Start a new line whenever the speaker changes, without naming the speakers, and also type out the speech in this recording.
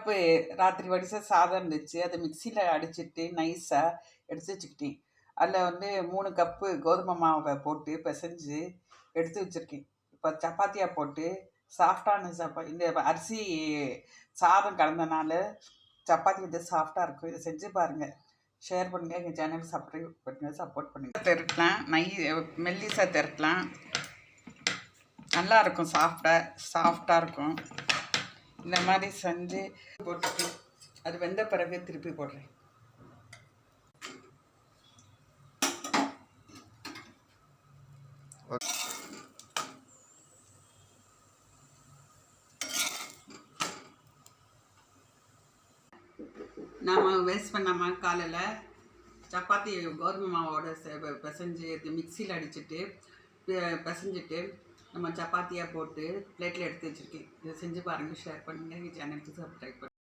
Cup ராத்திரி வடித்த சாதம் இருந்துச்சு. அதை மிக்சியில் அடிச்சுட்டு நைஸாக எடுத்து வச்சுக்கிட்டேன். அதில் வந்து 3 கப்பு கோதுமை மாவை போட்டு பிசைஞ்சு எடுத்து வச்சுருக்கேன். இப்போ சப்பாத்தியாக போட்டு சாஃப்டான இந்த அரிசி சாதம் கலந்தனால சப்பாத்தி வந்து சாஃப்டாக இருக்கும். இதை செஞ்சு பாருங்கள். ஷேர் பண்ணுங்கள். எங்கள் சேனல் சப்ஸ்கிரைப் பண்ணுங்கள், சப்போர்ட் பண்ணுங்கள். திரட்டலாம், மெல்லிசாக திரட்டலாம். நல்லாயிருக்கும், சாஃப்டாக இருக்கும். இந்த மாதிரி செஞ்சு போட்டுட்டு அது வெந்த பிறகு திருப்பி போடுறேன். நாம் வேஸ்ட் பண்ணாமல் காலையில் சப்பாத்தி கோதுமை மாவோட பிசைஞ்சு மிக்சியில் அடிச்சுட்டு பிசைஞ்சிட்டு நம்ம சப்பாத்தியாக போட்டு பிளேட்டில் எடுத்து வச்சுருக்கேன். இதை செஞ்சு பாருங்கள், ஷேர் பண்ணுங்கள், எங்கள் சேனலுக்கு சப்ஸ்கிரைப் பண்ணுங்கள்.